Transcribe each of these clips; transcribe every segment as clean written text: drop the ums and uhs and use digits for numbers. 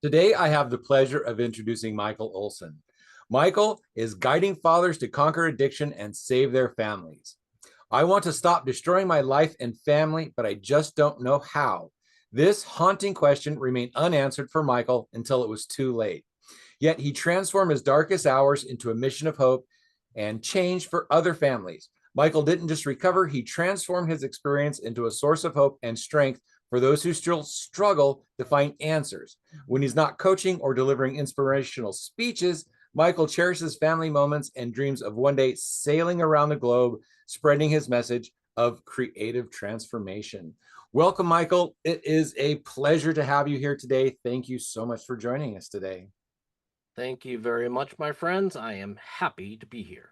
Today, I have the pleasure of introducing Michael Olson. Michael is guiding fathers to conquer addiction and save their families. I want to stop destroying my life and family, but I just don't know how. This haunting question remained unanswered for Michael until it was too late. Yet he transformed his darkest hours into a mission of hope and change for other families. Michael didn't just recover, he transformed his experience into a source of hope and strength for those who still struggle to find answers. When he's not coaching or delivering inspirational speeches, Michael cherishes family moments and dreams of one day sailing around the globe, spreading his message of creative transformation. Welcome, Michael. It is a pleasure to have you here today. Thank you so much for joining us today. Thank you very much, my friends. I am happy to be here.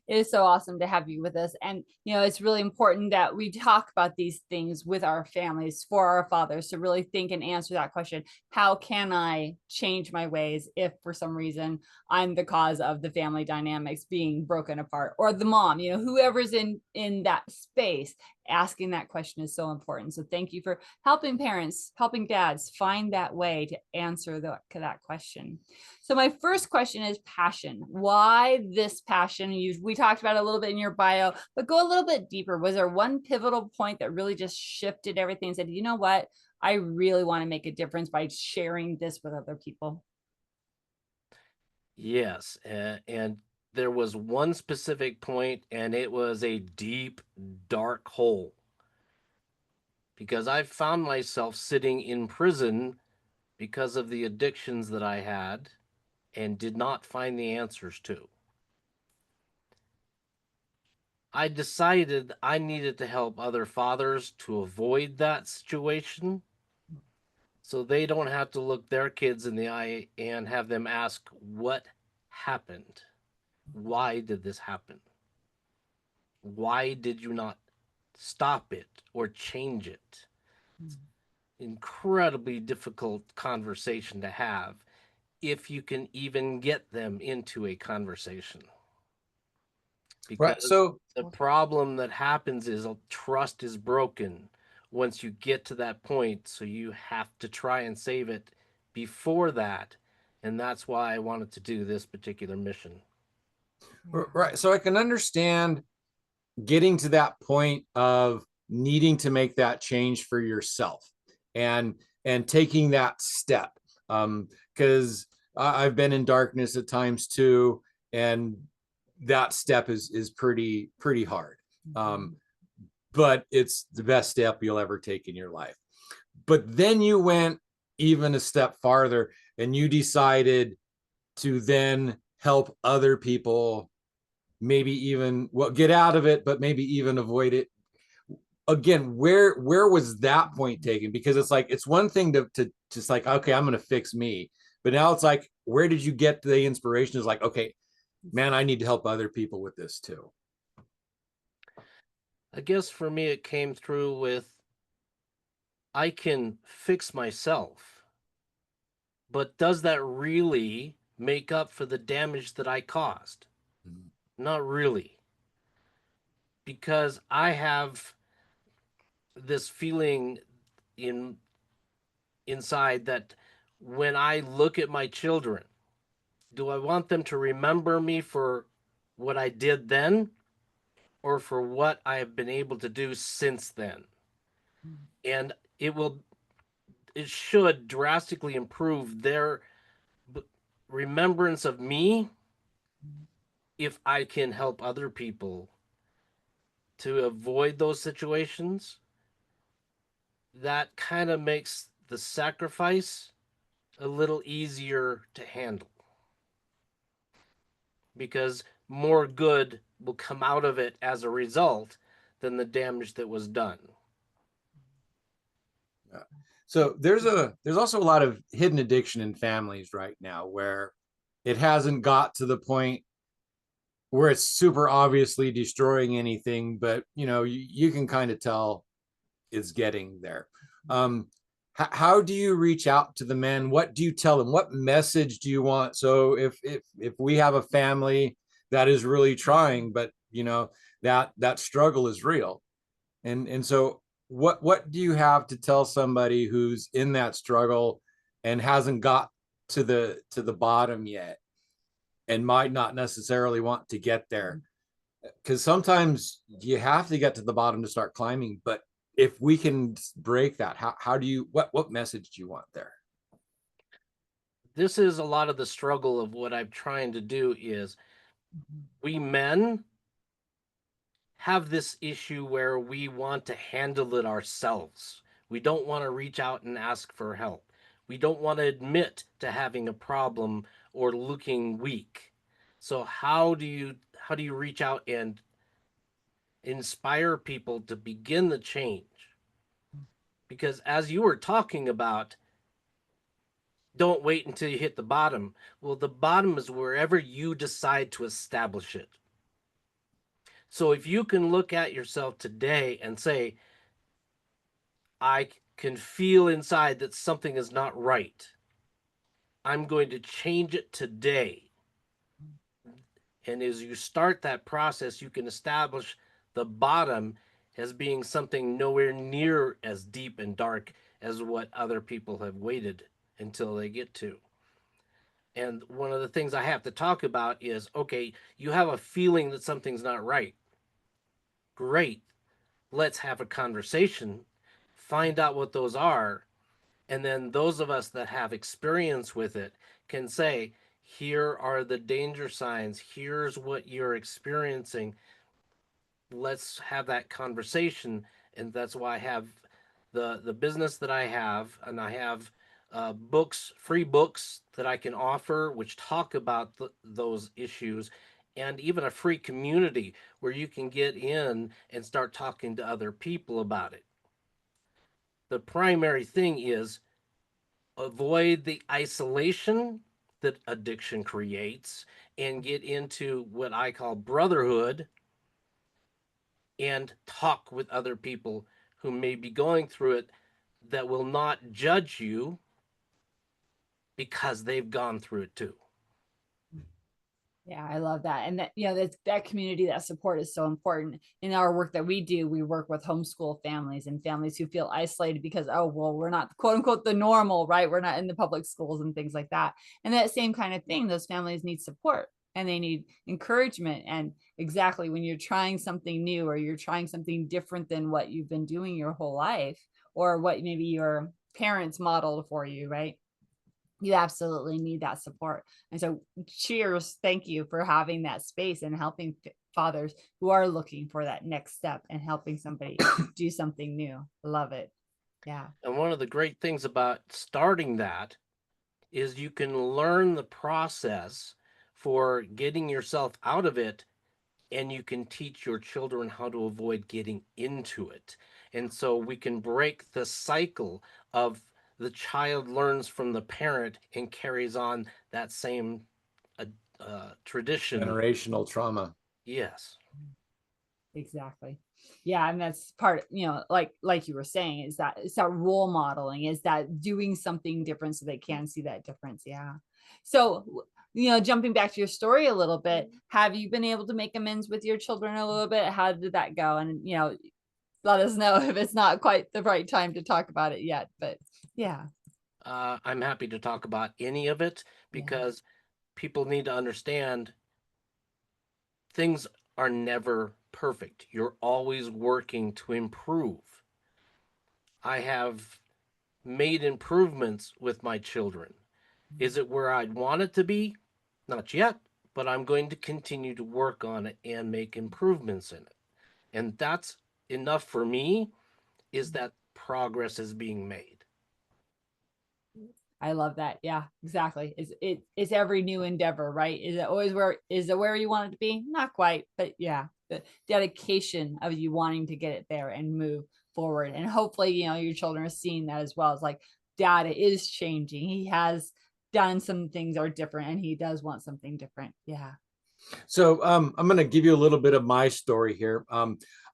It is so awesome to have you with us. And, it's really important that we talk about these things with our families, for our fathers, to really think and answer that question. How can I change my ways if for some reason I'm the cause of the family dynamics being broken apart, or the mom, whoever's in that space? Asking that question is so important. So thank you for helping parents, helping dads find that way to answer that question. So my first question is passion. Why this passion? We talked about it a little bit in your bio, but go a little bit deeper. Was there one pivotal point that really just shifted everything and said, you know what? I really want to make a difference by sharing this with other people? Yes, and there was one specific point, and it was a deep, dark hole. Because I found myself sitting in prison because of the addictions that I had and did not find the answers to. I decided I needed to help other fathers to avoid that situation so they don't have to look their kids in the eye and have them ask, what happened? Why did this happen? Why did you not stop it or change it? It's incredibly difficult conversation to have if you can even get them into a conversation. Because Right. So the problem that happens is trust is broken once you get to that point. So you have to try and save it before that. And that's why I wanted to do this particular mission. right. So I can understand getting to that point of needing to make that change for yourself and taking that step. Because I've been in darkness at times too, and that step is pretty hard. But it's the best step you'll ever take in your life. But then you went even a step farther and you decided to then help other people, maybe even get out of it, but maybe even avoid it. Again, where was that point taken? Because it's like, it's one thing to just like, okay, I'm going to fix me. But now it's like, where did you get the inspiration? Is like, okay, man, I need to help other people with this too. I guess for me, it came through with, I can fix myself, but does that really make up for the damage that I caused? Mm-hmm. Not really. Because I have this feeling inside that when I look at my children, do I want them to remember me for what I did then or for what I have been able to do since then? And it should drastically improve their remembrance of me if I can help other people to avoid those situations. That kind of makes the sacrifice a little easier to handle, because more good will come out of it as a result than the damage that was done. So there's also a lot of hidden addiction in families right now where it hasn't got to the point where it's super obviously destroying anything, but you can kind of tell it's getting there. How do you reach out to the men? What do you tell them? What message do you want? So if we have a family that is really trying, but that struggle is real, and so what do you have to tell somebody who's in that struggle and hasn't got to the bottom yet, and might not necessarily want to get there, because sometimes you have to get to the bottom to start climbing. But if we can break that, how do you, what message do you want there? This is a lot of the struggle of what I'm trying to do is we men have this issue where we want to handle it ourselves. We don't want to reach out and ask for help. We don't want to admit to having a problem or looking weak. So how do you reach out and inspire people to begin the change? Because as you were talking about, don't wait until you hit the bottom. Well, the bottom is wherever you decide to establish it. So if you can look at yourself today and say, I can feel inside that something is not right, I'm going to change it today. And as you start that process, you can establish the bottom as being something nowhere near as deep and dark as what other people have waited until they get to. And one of the things I have to talk about is, okay, you have a feeling that something's not right. Great. Let's have a conversation, find out what those are. And then those of us that have experience with it can say, here are the danger signs. Here's what you're experiencing. Let's have that conversation. And that's why I have the business that I have, and I have books, free books that I can offer, which talk about those issues, and even a free community where you can get in and start talking to other people about it. The primary thing is avoid the isolation that addiction creates and get into what I call brotherhood and talk with other people who may be going through it that will not judge you because they've gone through it too. Yeah, I love that. And that, you know, that community, that support is so important. In our work that we do, we work with homeschool families and families who feel isolated because, oh, well, we're not quote unquote the normal, right? We're not in the public schools and things like that. And that same kind of thing, those families need support and they need encouragement. And exactly when you're trying something new or you're trying something different than what you've been doing your whole life or what maybe your parents modeled for you, right? You absolutely need that support. And so cheers, thank you for having that space and helping fathers who are looking for that next step and helping somebody do something new. Love it. Yeah. And one of the great things about starting that is you can learn the process for getting yourself out of it, and you can teach your children how to avoid getting into it. And so we can break the cycle of the child learns from the parent and carries on that same tradition. Generational trauma. Yes. Exactly. Yeah. And that's part, you know, like you were saying, is that it's that role modeling, is that doing something different so they can see that difference. Yeah. So, you know, jumping back to your story a little bit, have you been able to make amends with your children a little bit? How did that go? And, you know, let us know if it's not quite the right time to talk about it yet, but yeah. I'm happy to talk about any of it because people need to understand things are never perfect. You're always working to improve. I have made improvements with my children. Is it where I'd want it to be? Not yet, but I'm going to continue to work on it and make improvements in it. And that's enough for me, is that progress is being made. I love that. Yeah, exactly. It's every new endeavor, right? Is it always where you want it to be? Not quite, but yeah, the dedication of you wanting to get it there and move forward. And hopefully, you know, your children are seeing that as well. It's like, Dad is changing. He has done some things are different and he does want something different. Yeah. So I'm going to give you a little bit of my story here.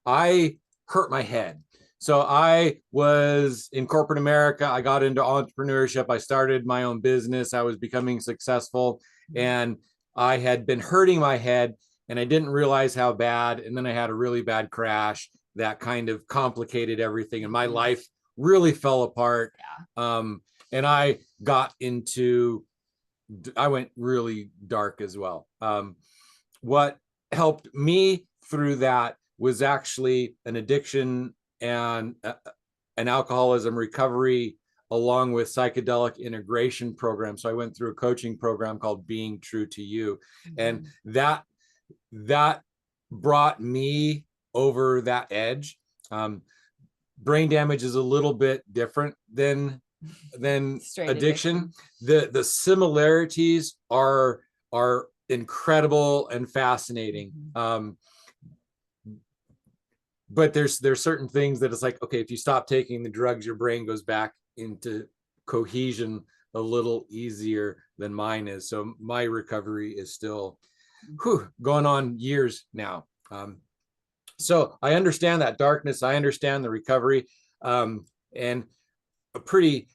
I hurt my head. So I was in corporate America. I got into entrepreneurship. I started my own business. I was becoming successful and I had been hurting my head and I didn't realize how bad. And then I had a really bad crash that kind of complicated everything and my life really fell apart. and I got into, I went really dark as well. What helped me through that was actually an addiction and an alcoholism recovery, along with psychedelic integration program. So I went through a coaching program called Being True to You, and that brought me over that edge. Brain damage is a little bit different than addiction. The similarities are incredible and fascinating. But there's certain things that it's like, okay, if you stop taking the drugs, your brain goes back into cohesion a little easier than mine is. So my recovery is still going on years now. So I understand that darkness. I understand the recovery. And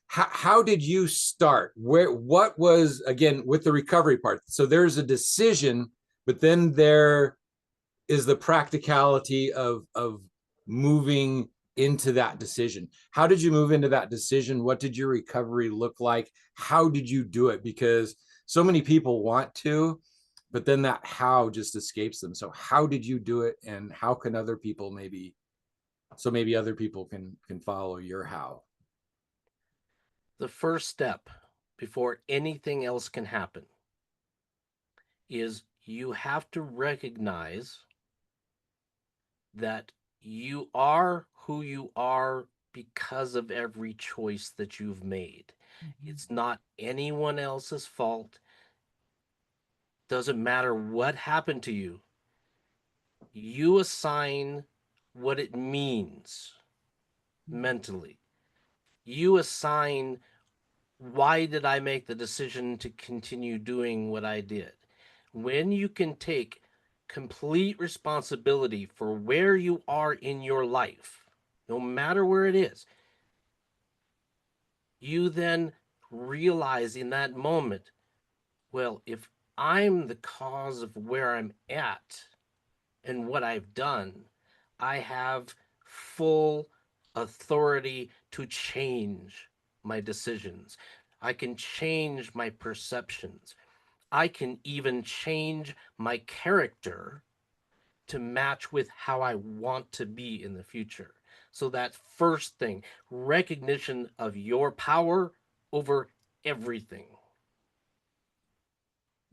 how did you start? What was, again, with the recovery part? So there's a decision, but then there is the practicality of moving into that decision. How did you move into that decision? What did your recovery look like? How did you do it? Because so many people want to, but then that how just escapes them. So how did you do it, and how can other people maybe other people can follow your how? The first step before anything else can happen is you have to recognize that you are who you are because of every choice that you've made. It's not anyone else's fault. Doesn't matter what happened to you. You assign what it means mentally. You assign, why did I make the decision to continue doing what I did? When you can take complete responsibility for where you are in your life, no matter where it is, you then realize in that moment, well, if I'm the cause of where I'm at and what I've done, I have full authority to change my decisions. I can change my perceptions. I can even change my character to match with how I want to be in the future. So that first thing, recognition of your power over everything.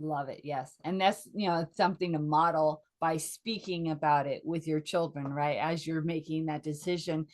Love it. Yes. And that's, something to model by speaking about it with your children, right? As you're making that decision,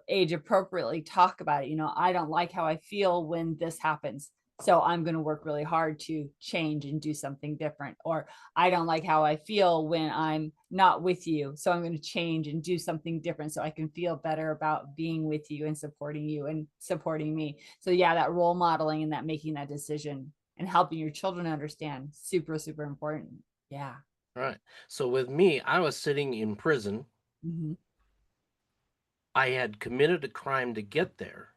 age appropriately talk about it. I don't like how I feel when this happens, so I'm going to work really hard to change and do something different. Or I don't like how I feel when I'm not with you, so I'm going to change and do something different so I can feel better about being with you and supporting me. So yeah, that role modeling and that making that decision and helping your children understand, super, super important. Yeah. All right. So with me, I was sitting in prison. I had committed a crime to get there,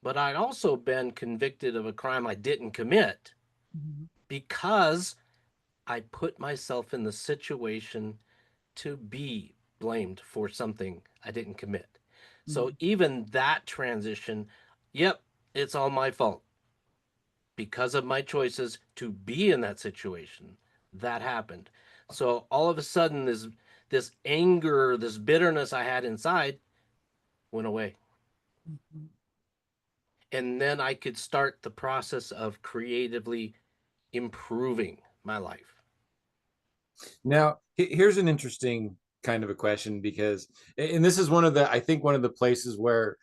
but I'd also been convicted of a crime I didn't commit because I put myself in the situation to be blamed for something I didn't commit. So even that transition, yep, it's all my fault. Because of my choices to be in that situation, that happened. So all of a sudden, this anger, this bitterness I had inside went away. And then I could start the process of creatively improving my life. Now, here's an interesting kind of a question, because, and this is I think one of the places where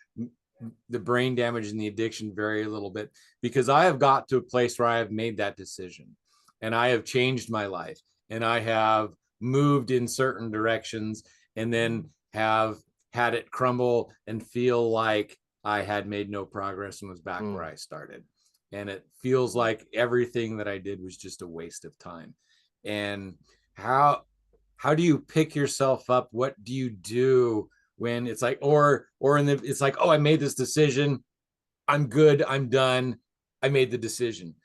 the brain damage and the addiction vary a little bit, because I have got to a place where I have made that decision and I have changed my life and I have moved in certain directions, and then have had it crumble and feel like I had made no progress and was back where I started. And it feels like everything that I did was just a waste of time. And how do you pick yourself up? What do you do when it's like, it's like, oh, I made this decision, I'm good, I'm done, I made the decision,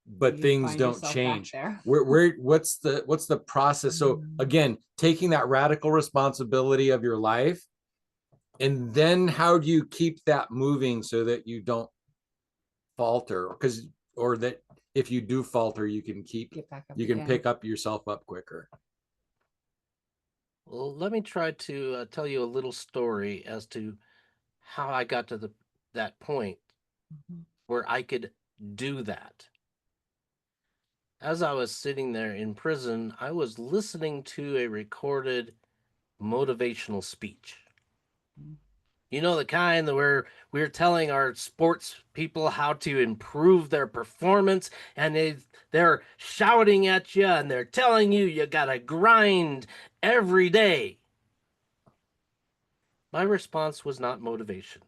but things don't change. What's the process? So again, taking that radical responsibility of your life, and then how do you keep that moving so that you don't falter, or that if you do falter, you can Get back up you can again. pick up yourself up quicker. Well, let me try to tell you a little story as to how I got to that point Mhm. where I could do that. As I was sitting there in prison, I was listening to a recorded motivational speech. Mm. You know, the kind where we're telling our sports people how to improve their performance, and they're shouting at you and they're telling you you gotta grind every day. My response was not motivation.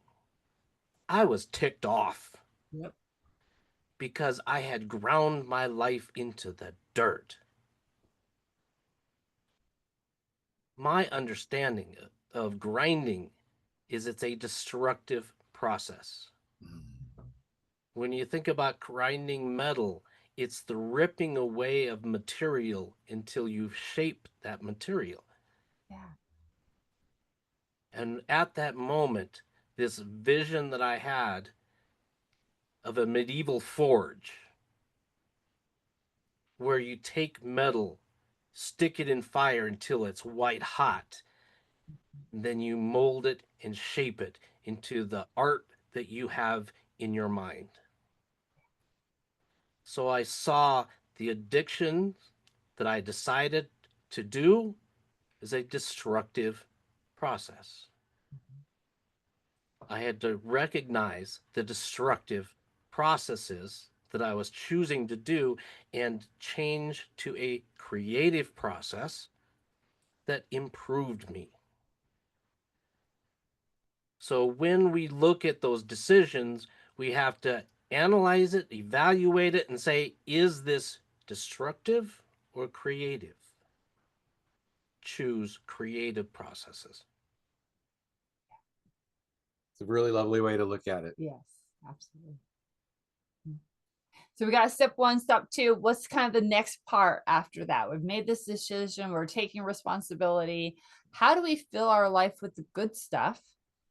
I was ticked off. Yep. Because I had ground my life into the dirt. My understanding of grinding is it's a destructive process. When you think about grinding metal, it's the ripping away of material until you've shaped that material. Yeah. And at that moment, this vision that I had of a medieval forge, where you take metal, stick it in fire until it's white hot, and then you mold it and shape it into the art that you have in your mind. So I saw the addiction that I decided to do as a destructive process. I had to recognize the destructive processes that I was choosing to do and change to a creative process that improved me. So when we look at those decisions, we have to analyze it, evaluate it, and say, is this destructive or creative? Choose creative processes. It's a really lovely way to look at it. Yes, absolutely. So we got step 1, step 2. What's kind of the next part after that? We've made this decision. We're taking responsibility. How do we fill our life with the good stuff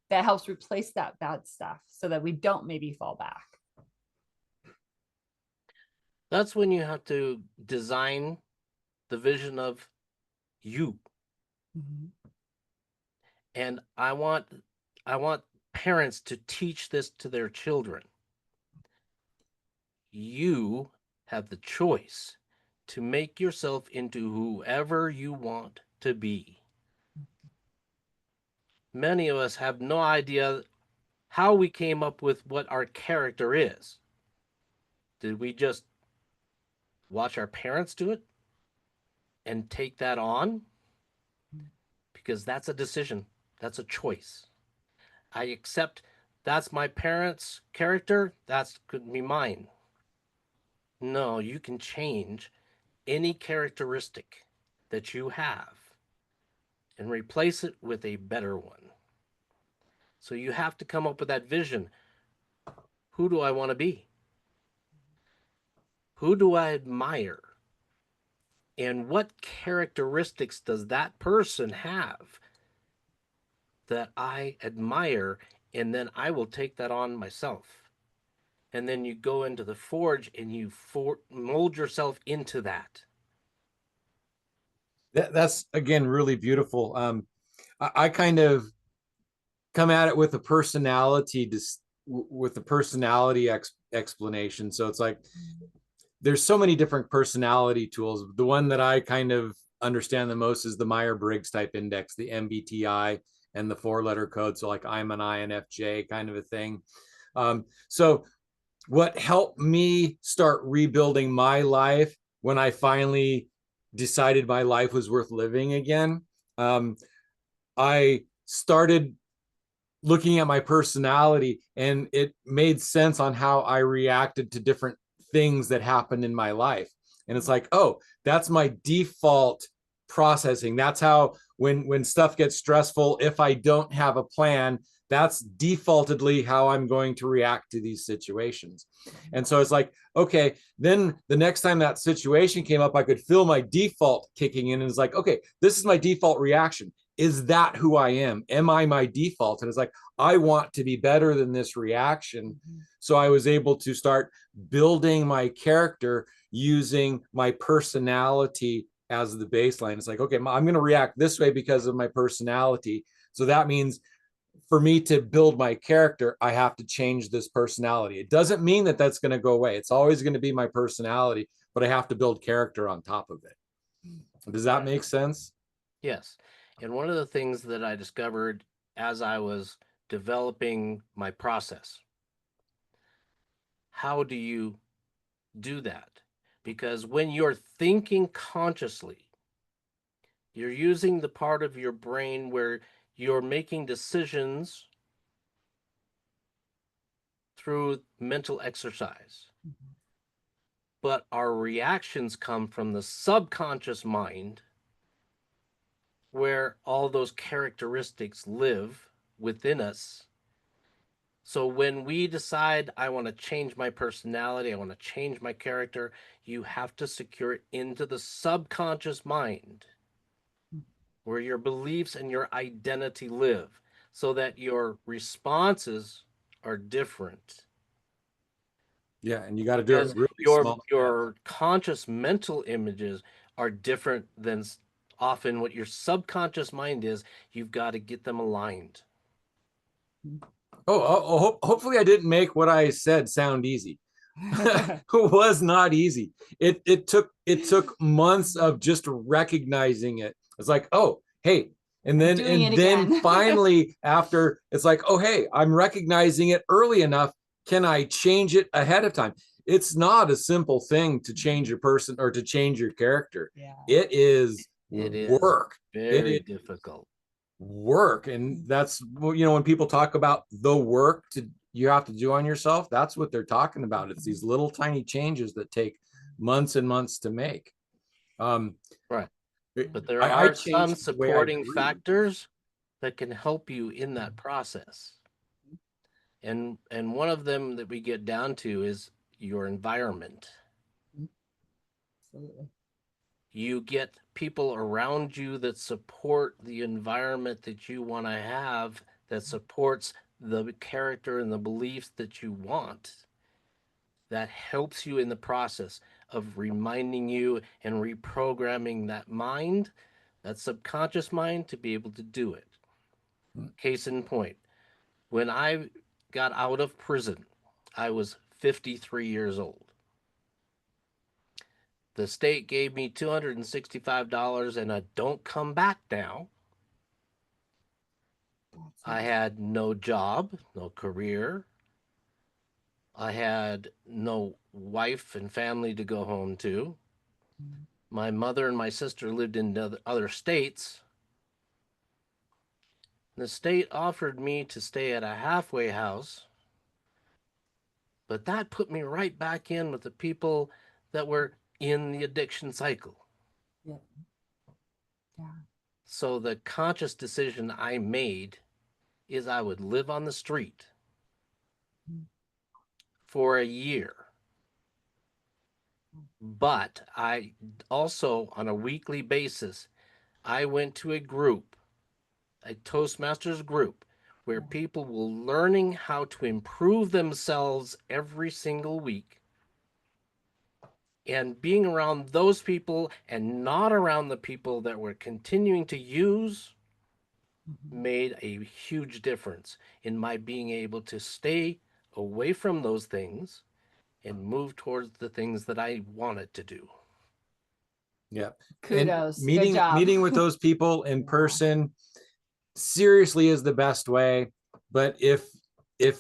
that helps replace that bad stuff so that we don't maybe fall back? That's when you have to design the vision of you. Mm-hmm. And I want parents to teach this to their children. You have the choice to make yourself into whoever you want to be. Many of us have no idea how we came up with what our character is. Did we just watch our parents do it and take that on? Because that's a decision. That's a choice. I accept that's my parents' character. That's could be mine. No, you can change any characteristic that you have and replace it with a better one. So you have to come up with that vision. Who do I want to be? Who do I admire? And what characteristics does that person have that I admire? And then I will take that on myself. And then you go into the forge and you mold yourself into that. That's again really beautiful. I kind of come at it with a personality explanation. So it's like there's so many different personality tools. The one that I kind of understand the most is the Myers-Briggs type index, the MBTI, and the 4-letter code. So like I'm an INFJ kind of a thing. So what helped me start rebuilding my life when I finally decided my life was worth living again, I started looking at my personality, and it made sense on how I reacted to different things that happened in my life. And it's like, oh, that's my default processing. That's how when stuff gets stressful, if I don't have a plan, that's defaultedly how I'm going to react to these situations. And so it's like, okay, then the next time that situation came up, I could feel my default kicking in, and it's like, okay, this is my default reaction. is that who I am? Am I my default? And it's like, I want to be better than this reaction. So I was able to start building my character using my personality as the baseline. It's like, okay, I'm going to react this way because of my personality. So that means for me to build my character, I have to change this personality. It doesn't mean that that's going to go away. It's always going to be my personality, but I have to build character on top of it. Does that make sense? Yes. And one of the things that I discovered as I was developing my process, how do you do that? Because when you're thinking consciously, you're using the part of your brain where you're making decisions through mental exercise. But our reactions come from the subconscious mind, where all those characteristics live within us. So when we decide, I want to change my personality, I want to change my character, you have to secure it into the subconscious mind, where your beliefs and your identity live, so that your responses are different. Yeah, and you got to do Because it really your small. your conscious mental images are different than often what your subconscious mind is. You've got to get them aligned. Hopefully I didn't make what I said sound easy. It was not easy. It took months of just recognizing it. It's like, oh, hey, and then finally after it's like, oh, hey, I'm recognizing it early enough. Can I change it ahead of time? It's not a simple thing to change your person or to change your character. Yeah. It is work. Very difficult work. And that's, when people talk about the work you have to do on yourself, that's what they're talking about. It's these little tiny changes that take months and months to make. Right. But there are some supporting factors that can help you in that process. And one of them that we get down to is your environment. Absolutely. You get people around you that support the environment that you want to have, that supports the character and the beliefs that you want. That helps you in the process of reminding you and reprogramming that mind, that subconscious mind, to be able to do it. Case in point, when I got out of prison, I was 53 years old. The state gave me $265 and a don't come back now. I had no job, no career. I had no wife and family to go home to. My mother and my sister lived in other states. The state offered me to stay at a halfway house, but that put me right back in with the people that were in the addiction cycle. Yeah. So the conscious decision I made is I would live on the street for a year. But I also, on a weekly basis, I went to a group, a Toastmasters group, where people were learning how to improve themselves every single week. And being around those people and not around the people that were continuing to use made a huge difference in my being able to stay away from those things and move towards the things that I wanted to do. Yeah. Kudos. And Good job. meeting with those people in person seriously is the best way. But if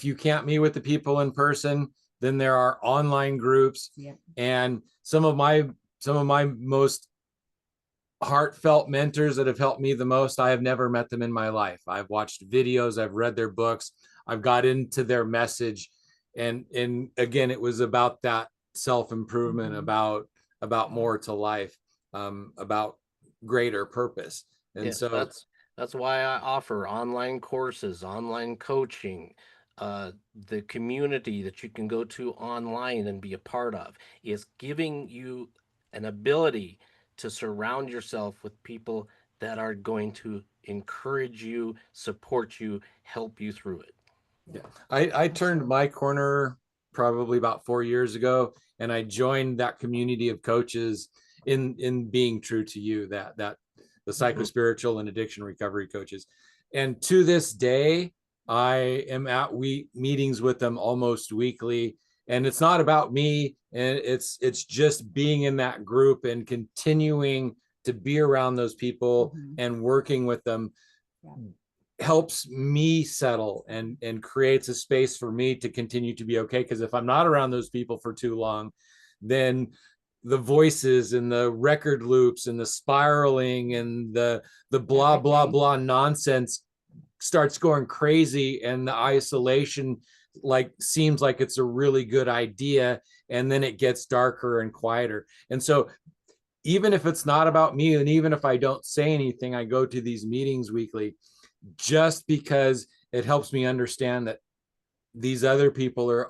you can't meet with the people in person, then there are online groups. Yep. And some of my most heartfelt mentors that have helped me the most, I have never met them in my life. I've watched videos, I've read their books, I've got into their message. And again, it was about that self-improvement, about more to life, about greater purpose. And yes, so that's why I offer online courses, online coaching, the community that you can go to online and be a part of is giving you an ability to surround yourself with people that are going to encourage you, support you, help you through it. Yeah. I turned my corner probably about 4 years ago, and I joined that community of coaches in being true to you, that the psychospiritual and addiction recovery coaches. And to this day, I am at meetings with them almost weekly. And it's not about me, and it's just being in that group and continuing to be around those people and working with them helps me settle and creates a space for me to continue to be okay. Because if I'm not around those people for too long, then the voices and the record loops and the spiraling and the blah blah blah nonsense starts going crazy, and the isolation like seems like it's a really good idea, and then it gets darker and quieter. And so even if it's not about me, and even if I don't say anything, I go to these meetings weekly just because it helps me understand that these other people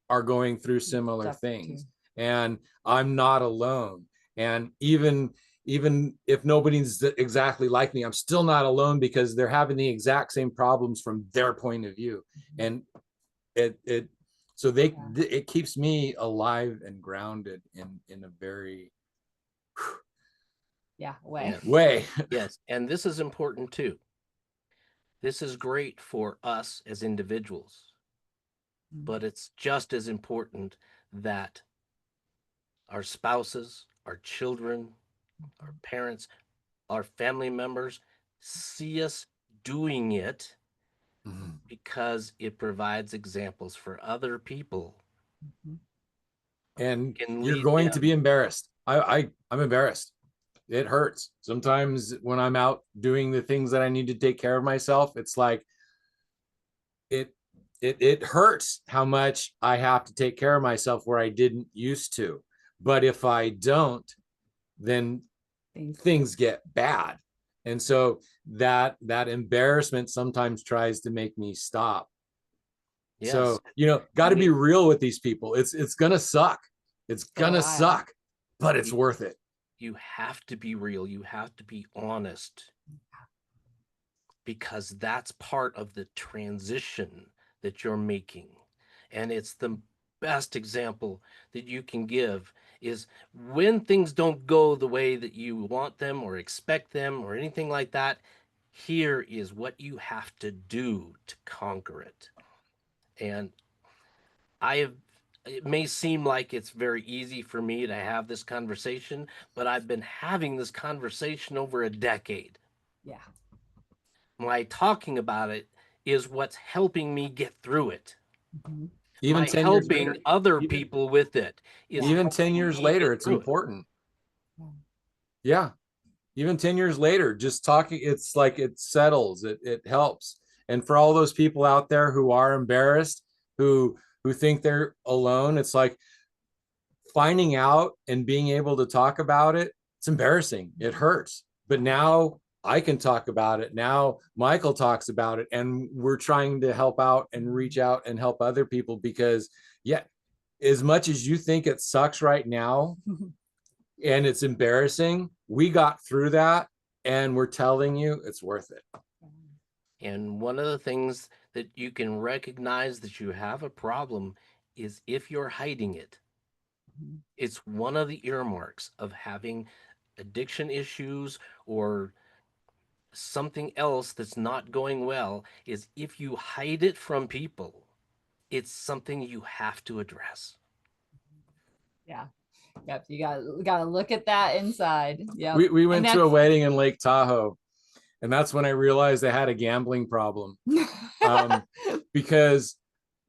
are going through similar things, and I'm not alone. And even if nobody's exactly like me, I'm still not alone, because they're having the exact same problems from their point of view. And it keeps me alive and grounded in a very way. Yes, and this is important too. This is great for us as individuals, but it's just as important that our spouses, our children, our parents, our family members see us doing it, because it provides examples for other people. And you're going to be embarrassed. I'm embarrassed. It hurts sometimes when I'm out doing the things that I need to take care of myself. It's like it hurts how much I have to take care of myself where I didn't used to. But if I don't, then things get bad. And so that embarrassment sometimes tries to make me stop. Yes. So, got to be real with these people. It's gonna suck. It's gonna suck, but it's worth it. You have to be real. You have to be honest, because that's part of the transition that you're making. And it's the best example that you can give is when things don't go the way that you want them or expect them or anything like that, here is what you have to do to conquer it. And it may seem like it's very easy for me to have this conversation, but I've been having this conversation over a decade. Yeah. My talking about it is what's helping me get through it. Even my 10 years helping later, other people with it is even 10 years later, it's important. Yeah. Even 10 years later, just talking, it's like it settles, it helps. And for all those people out there who are embarrassed, who think they're alone, it's like finding out and being able to talk about it. It's embarrassing. It hurts. But now I can talk about it. Now Michael talks about it, and we're trying to help out and reach out and help other people, because as much as you think it sucks right now and it's embarrassing, we got through that, and we're telling you it's worth it. And one of the things that you can recognize that you have a problem is if you're hiding it. It's one of the earmarks of having addiction issues or something else that's not going well, is if you hide it from people, it's something you have to address. Yeah. Yep. You gotta look at that inside. Yeah. We went to a wedding in Lake Tahoe, and that's when I realized I had a gambling problem. Because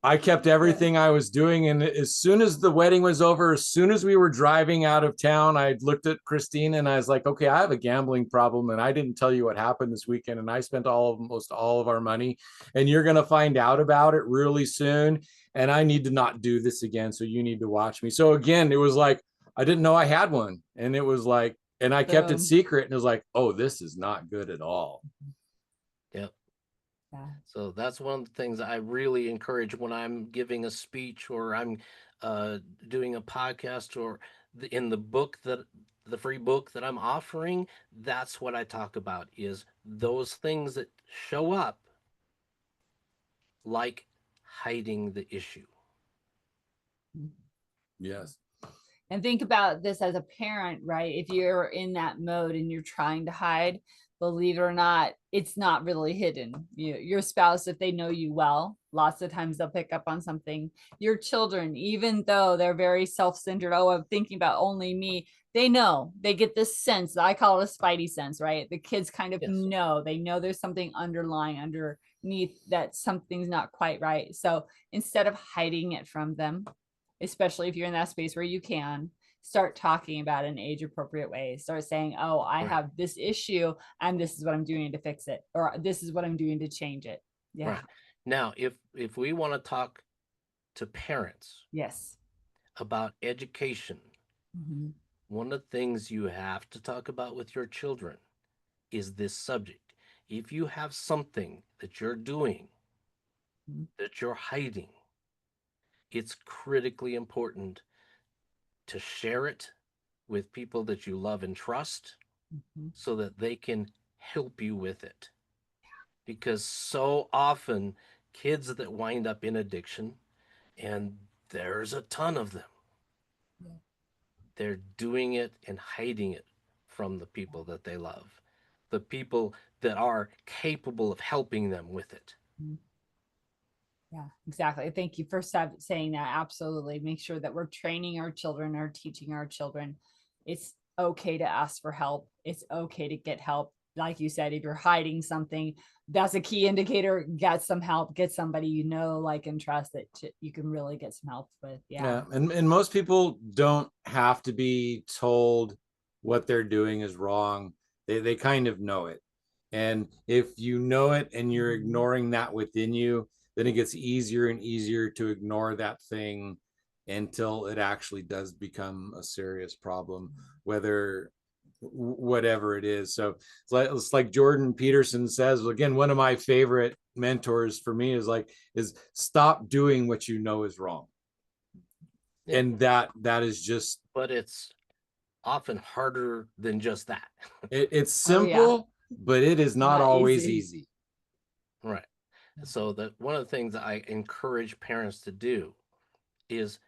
I kept everything I was doing. And as soon as the wedding was over, as soon as we were driving out of town, I looked at Christine and I was like, okay, I have a gambling problem, and I didn't tell you what happened this weekend, and I spent almost all of our money, and you're going to find out about it really soon. And I need to not do this again. So you need to watch me. So again, it was like, I didn't know I had one. And it was like, and I kept it secret, and it was like, oh, this is not good at all. Yep. Yeah. So that's one of the things I really encourage when I'm giving a speech or I'm doing a podcast or in the book that the free book that I'm offering, that's what I talk about, is those things that show up, like hiding the issue. Yes. And think about this as a parent, right? If you're in that mode and you're trying to hide, believe it or not, it's not really hidden. Your spouse, if they know you well, lots of times they'll pick up on something. Your children, even though they're very self-centered, oh, I'm thinking about only me, they know, they get this sense. I call it a spidey sense, right? The kids kind of Yes. know, they know there's something underlying underneath, that something's not quite right. So instead of hiding it from them, especially if you're in that space where you can, start talking about it in age appropriate ways. Start saying, oh, I Right. have this issue and this is what I'm doing to fix it, or this is what I'm doing to change it. Yeah. Right. Now, if we want to talk to parents Yes. about education, Mhm. one of the things you have to talk about with your children is this subject. If you have something that you're doing Mhm. that you're hiding, it's critically important to share it with people that you love and trust Mhm. so that they can help you with it. Because so often kids that wind up in addiction, and there's a ton of them, Yeah. they're doing it and hiding it from the people that they love, the people that are capable of helping them with it. Mhm. Yeah, exactly. Thank you for saying that. Absolutely. Make sure that we're training our children or teaching our children. It's okay to ask for help. It's okay to get help. Like you said, if you're hiding something, that's a key indicator. Get some help, get somebody you know, like, and trust that you can really get some help with. Yeah. And most people don't have to be told what they're doing is wrong. They kind of know it. And if you know it and you're ignoring that within you, then it gets easier and easier to ignore that thing until it actually does become a serious problem, whether whatever it is. So it's like Jordan Peterson says, again, one of my favorite mentors for me is stop doing what you know is wrong. Yeah. And that is just, But it's often harder than just that. it's Oh, yeah. simple, but it is not always easy. Right. So that one of the things that I encourage parents to do is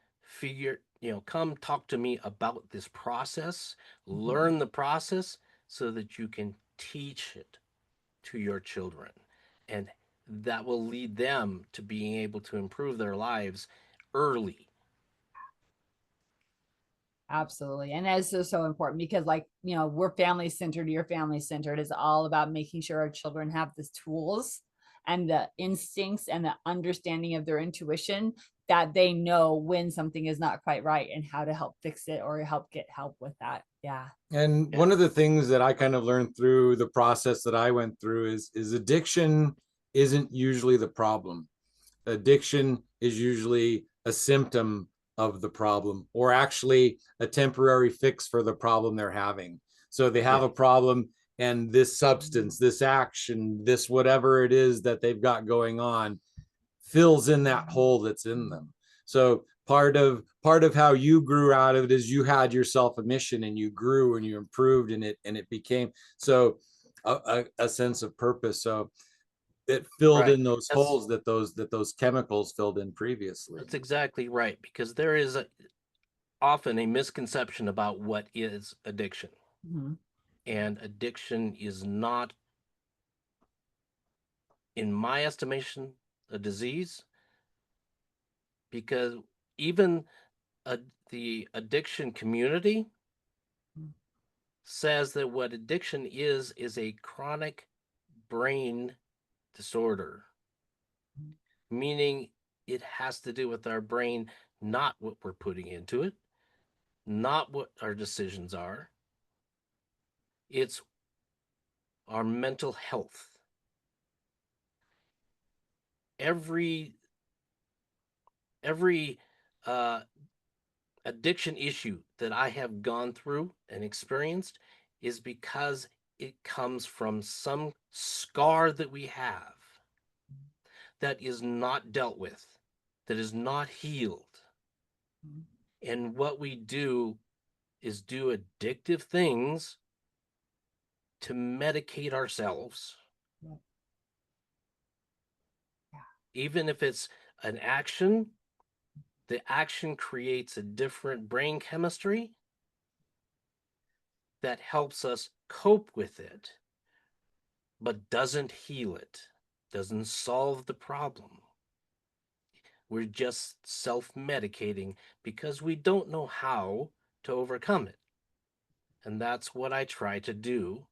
come talk to me about this process, learn the process so that you can teach it to your children. And that will lead them to being able to improve their lives early. Absolutely. And that's so important because, like, we're family centered, you're family centered. It's all about making sure our children have the tools and the instincts and the understanding of their intuition, that they know when something is not quite right and how to help fix it or help get help with that. Yeah. And Yeah. one of the things that I kind of learned through the process that I went through is addiction isn't usually the problem. Addiction is usually a symptom of the problem, or actually a temporary fix for the problem they're having. So they have Yeah. a problem, and this substance, this action, this whatever it is that they've got going on fills in that hole that's in them. So part of how you grew out of it is you had yourself a mission and you grew and you improved, and it became so a sense of purpose. So it filled Right. in those holes that those chemicals filled in previously. That's exactly right, because there is often a misconception about what is addiction. Mhm. And addiction is not, in my estimation, a disease, because even the addiction community says that what addiction is a chronic brain disorder, meaning it has to do with our brain, not what we're putting into it, not what our decisions are. It's our mental health. Every every uh, addiction issue that I have gone through and experienced is because it comes from some scar that we have that is not dealt with, that is not healed. And what we do is do addictive things to medicate ourselves. Yeah. Even if it's an action, the action creates a different brain chemistry that helps us cope with it, but doesn't heal it, doesn't solve the problem. We're just self-medicating because we don't know how to overcome it. And that's what I try to do,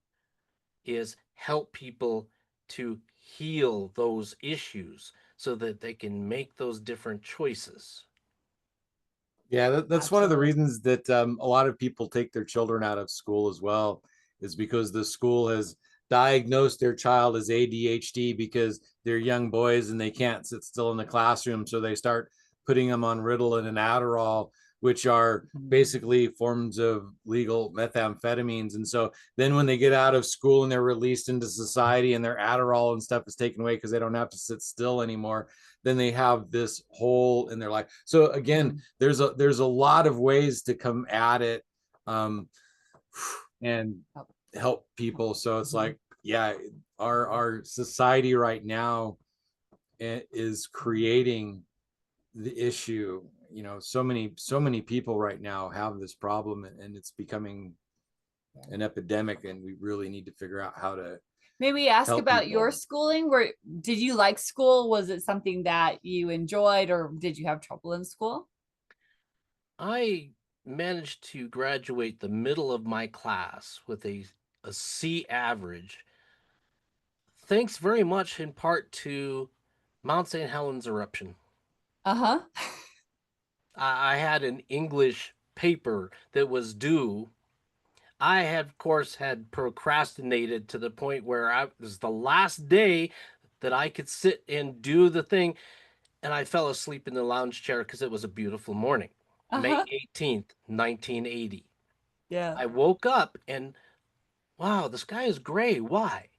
is help people to heal those issues so that they can make those different choices. Yeah, that's one of the Absolutely. reasons that a lot of people take their children out of school as well, is because the school has diagnosed their child as ADHD because they're young boys and they can't sit still in the classroom. So they start putting them on Ritalin and Adderall, which are basically forms of legal methamphetamines. And so then when they get out of school and they're released into society and their Adderall and stuff is taken away because they don't have to sit still anymore, then they have this hole in their life. So again, there's a lot of ways to come at it and help people. So it's like, yeah, our society right now is creating the issue. You know, so many people right now have this problem, and it's becoming an epidemic, and we really need to figure out how to Maybe ask help about people. your schooling. Where did you like school? Was it something that you enjoyed, or did you have trouble in school? I managed to graduate the middle of my class with a C average, thanks very much in part to Mount St. Helens eruption. Uh-huh. I had an English paper that was due. I had, of course, had procrastinated to the point where it was the last day that I could sit and do the thing, and I fell asleep in the lounge chair because it was a beautiful morning, May Uh-huh. 18th, 1980. Yeah. I woke up and, wow, the sky is gray. Why?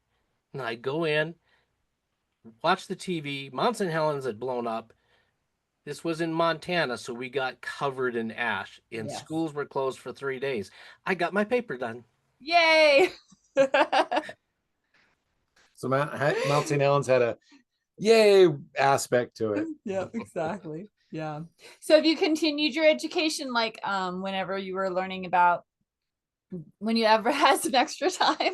And I go in, watch the TV. Mount St. Helens had blown up. This was in Montana, so we got covered in ash, and Yes. schools were closed for 3 days. I got my paper done. Yay. So Mount St. Helens had a yay aspect to it. Yeah, exactly. Yeah. So have you continued your education, like whenever you were learning about, when you ever had some extra time?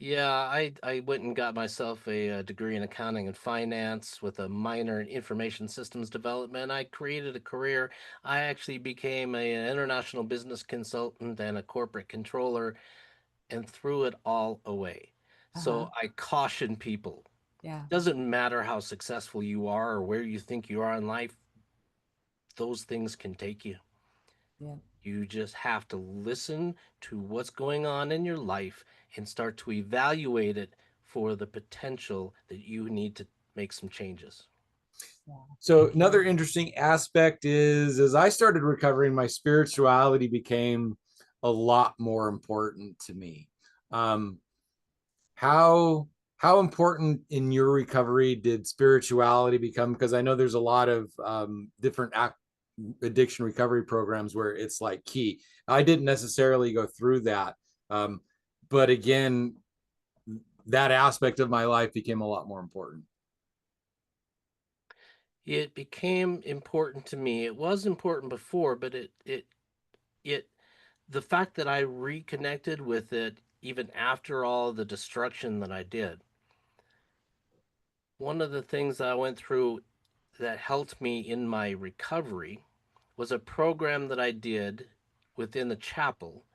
Yeah, I went and got myself a degree in accounting and finance with a minor in information systems development. I created a career. I actually became an international business consultant and a corporate controller and threw it all away. Uh-huh. So I caution people. Yeah. Doesn't matter how successful you are or where you think you are in life, those things can take you. Yeah. You just have to listen to what's going on in your life and start to evaluate it for the potential that you need to make some changes. So another interesting aspect is, as I started recovering, my spirituality became a lot more important to me. Um, how how important in your recovery did spirituality become? Because I know there's a lot of different addiction recovery programs where it's like key. I didn't necessarily go through that, but again, that aspect of my life became a lot more important. It became important to me. It was important before, but it the fact that I reconnected with it even after all the destruction that I did. One of the things that I went through that helped me in my recovery was a program that I did within the chapel,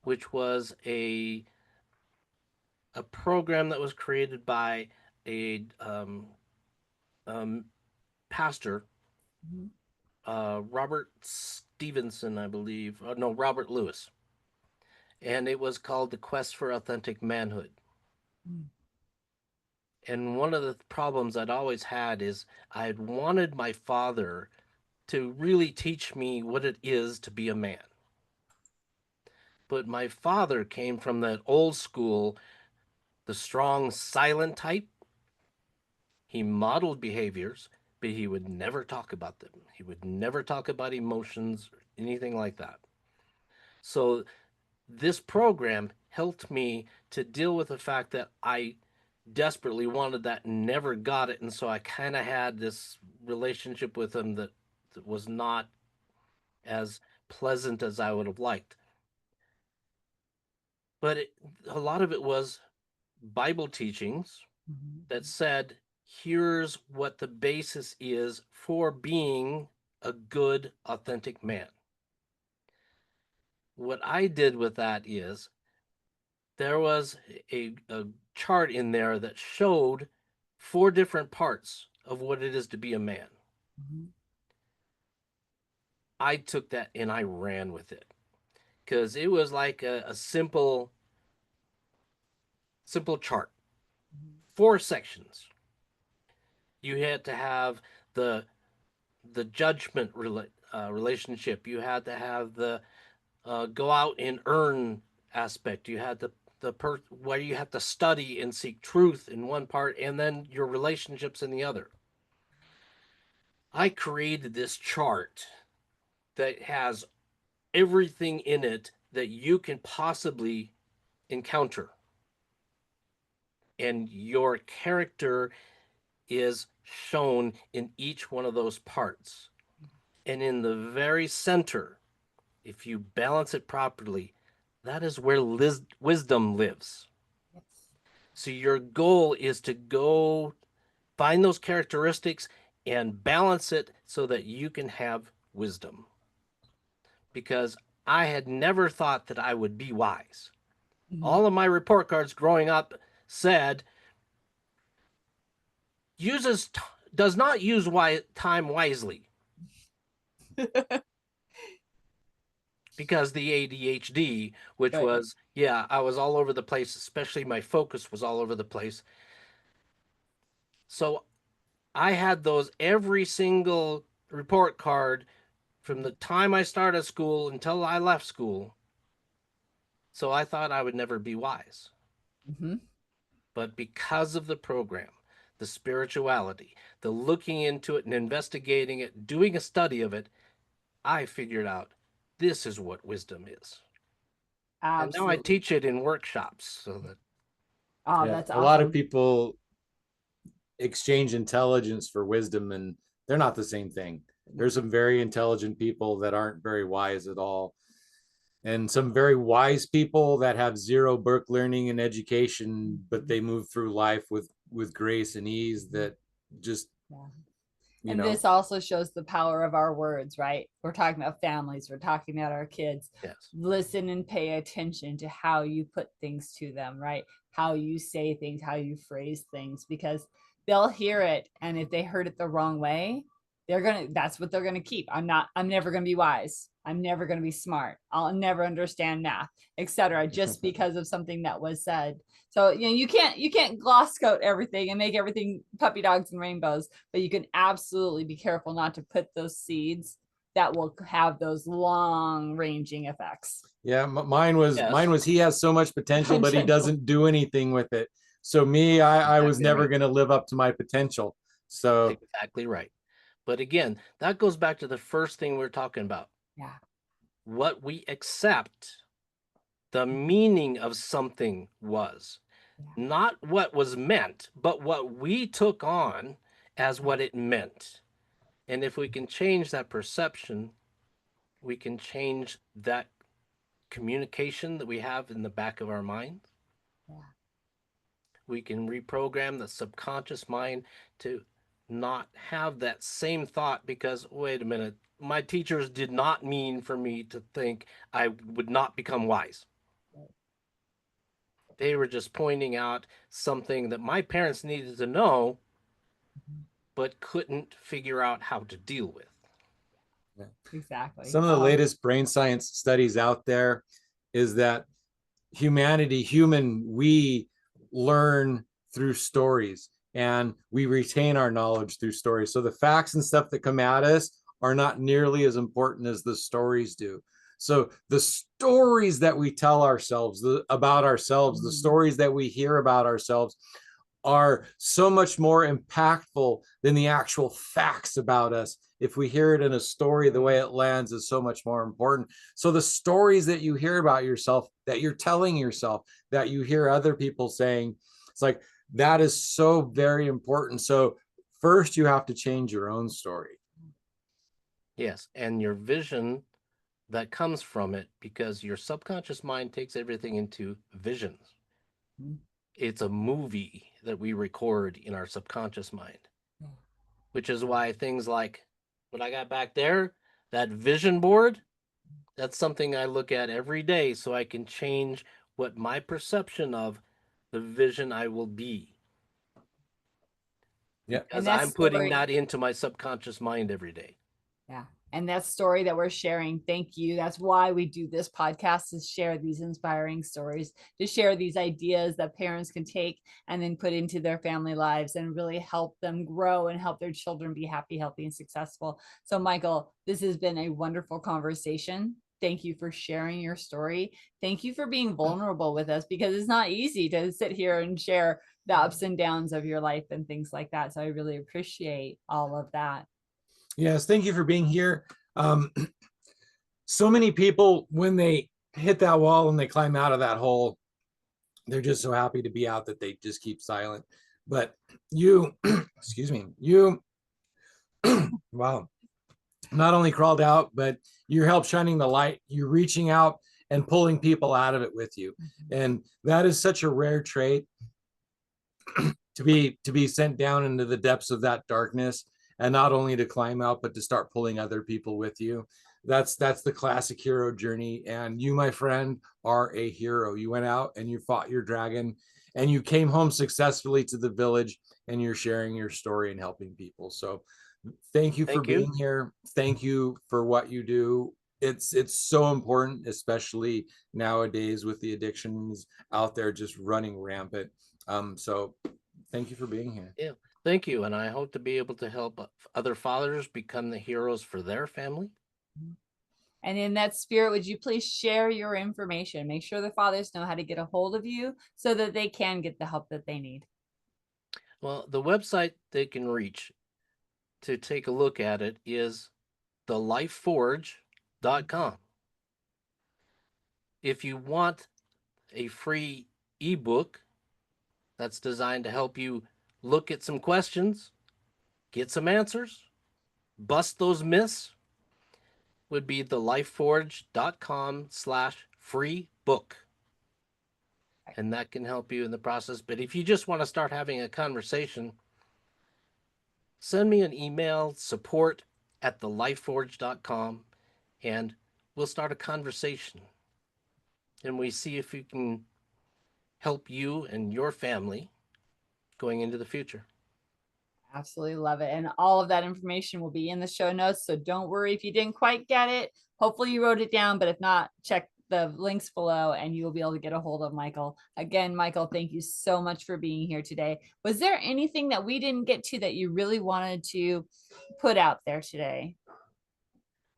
which was a program that was created by a pastor, Mhm. Robert Stevenson, I believe. No, Robert Lewis. And it was called The Quest for Authentic Manhood. Mm. And one of the problems I'd always had is I had wanted my father to really teach me what it is to be a man. But my father came from that old school, the strong, silent type. He modeled behaviors, but but he would never talk about them. He would never talk about emotions or anything like that. So this program helped me to deal with the fact that I desperately wanted that and never got it. And so I kind of had this relationship with him that was not as pleasant as I would have liked. But a lot of it was Bible teachings that said, here's what the basis is for being a good, authentic man. What I did with that is there was a chart in there that showed 4 different parts of what it is to be a man. I took that and I ran with it because it was like a simple chart. 4 sections. You had to have the judgment relationship. You had to have the go out and earn aspect. You had where you have to study and seek truth in one part, and then your relationships in the other. I created this chart that has everything in it that you can possibly encounter. And your character is shown in each one of those parts. And in the very center, if you balance it properly, that is where wisdom lives. Yes. So your goal is to go find those characteristics and balance it so that you can have wisdom. Because I had never thought that I would be wise. All of my report cards growing up said, does not use time wisely. Because the ADHD, which Right. was, I was all over the place, especially my focus was all over the place. So I had those every single report card from the time I started school until I left school. So I thought I would never be wise. But because of the program, the spirituality, the looking into it and investigating it, doing a study of it, I figured out this is what wisdom is. And now I Absolutely. teach it in workshops so that That's a lot of awesome. people exchange intelligence for wisdom, and they're not the same thing. There's some very intelligent people that aren't very wise at all, and some very wise people that have 0 book learning and education, but they move through life with grace and ease that just And this also shows the power of our words, right? We're talking about families, we're talking about our kids. Yes. Listen and pay attention to how you put things to them, right? How you say things, how you phrase things, because they'll hear it, and if they heard it the wrong way, that's what they're gonna keep. I'm never gonna be wise. I'm never gonna be smart. I'll never understand math, etc. just because of something that was said. So you can't gloss coat everything and make everything puppy dogs and rainbows, but you can absolutely be careful not to put those seeds that will have those long ranging effects. Yeah, mine was he has so much potential, but he doesn't do anything with it. So me, I was never going to live up to my potential. So exactly right. But again, that goes back to the first thing we're talking about. Yeah. What we accept the meaning of something was. Not what was meant, but what we took on as what it meant. And if we can change that perception, we can change that communication that we have in the back of our mind. We can reprogram the subconscious mind to not have that same thought because, wait a minute, my teachers did not mean for me to think I would not become wise. They were just pointing out something that my parents needed to know, but couldn't figure out how to deal with. Exactly. Some of the latest brain science studies out there is that we learn through stories, and we retain our knowledge through stories. So the facts and stuff that come at us are not nearly as important as the stories do. So the stories that we tell ourselves about ourselves, the stories that we hear about ourselves are so much more impactful than the actual facts about us. If we hear it in a story, the way it lands is so much more important. So the stories that you hear about yourself, that you're telling yourself, that you hear other people saying, it's like, that is so very important. So first you have to change your own story. Yes, and your vision that comes from it, because your subconscious mind takes everything into visions. It's a movie that we record in our subconscious mind, which is why things like what I got back there, that vision board, that's something I look at every day so I can change what my perception of the vision I will be. Yeah. Because that I'm putting story, that into my subconscious mind every day. yeah. And that story that we're sharing, thank you. That's why we do this podcast, is share these inspiring stories, to share these ideas that parents can take and then put into their family lives and really help them grow and help their children be happy, healthy, and successful. So Michael, this has been a wonderful conversation. Thank you for sharing your story. Thank you for being vulnerable with us, because it's not easy to sit here and share the ups and downs of your life and things like that. So I really appreciate all of that. Yes, thank you for being here. So many people, when they hit that wall and they climb out of that hole, they're just so happy to be out that they just keep silent. But you, excuse me, you, wow, not only crawled out, but you helped shining the light. You're reaching out and pulling people out of it with you. And that is such a rare trait, to be sent down into the depths of that darkness, and not only to climb out, but to start pulling other people with you. That's the classic hero journey. And you, my friend, are a hero. You went out and you fought your dragon, and you came home successfully to the village, and you're sharing your story and helping people. So thank you for being here. Thank you for what you do. It's so important, especially nowadays with the addictions out there just running rampant. So thank you for being here. Yeah, thank you. And I hope to be able to help other fathers become the heroes for their family. And in that spirit, would you please share your information? Make sure the fathers know how to get a hold of you so that they can get the help that they need. Well, the website they can reach to take a look at it is thelifeforge.com. If you want a free ebook that's designed to help you look at some questions, get some answers, bust those myths, would be thelifeforge.com/free book. And that can help you in the process. But if you just want to start having a conversation, send me an email, support@thelifeforge.com, and we'll start a conversation. And we see if we can help you and your family going into the future. Absolutely love it. And all of that information will be in the show notes. So don't worry if you didn't quite get it. Hopefully you wrote it down, but if not, check the links below and you will be able to get a hold of Michael. Again, Michael, thank you so much for being here today. Was there anything that we didn't get to that you really wanted to put out there today?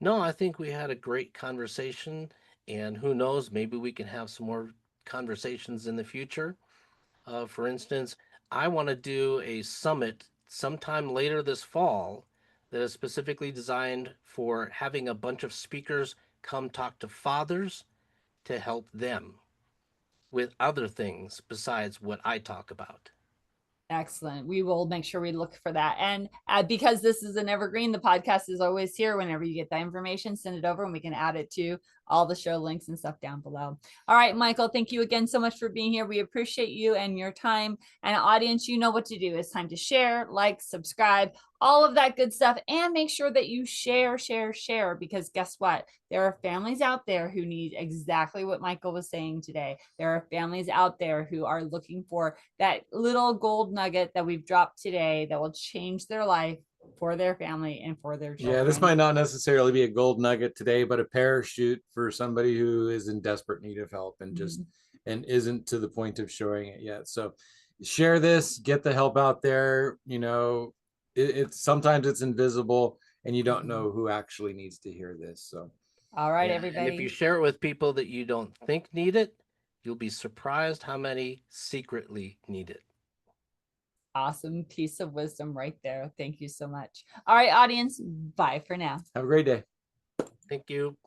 No, I think we had a great conversation, and who knows, maybe we can have some more conversations in the future. For instance, I want to do a summit sometime later this fall that is specifically designed for having a bunch of speakers come talk to fathers to help them with other things besides what I talk about. Excellent. We will make sure we look for that. And because this is an evergreen, the podcast is always here. Whenever you get that information, send it over and we can add it to all the show links and stuff down below. All right, Michael, thank you again so much for being here. We appreciate you and your time. And audience, you know what to do. It's time to share, like, subscribe, all of that good stuff. And make sure that you share, because guess what? There are families out there who need exactly what Michael was saying today. There are families out there who are looking for that little gold nugget that we've dropped today that will change their life for their family and for their children. Yeah, this might not necessarily be a gold nugget today, but a parachute for somebody who is in desperate need of help and just and isn't to the point of showing it yet. So share this, get the help out there. You know, it's sometimes it's invisible and you don't know who actually needs to hear this. So all right, Yeah, everybody. and if you share it with people that you don't think need it, you'll be surprised how many secretly need it. Awesome piece of wisdom right there. Thank you so much. All right, audience, bye for now. Have a great day. Thank you.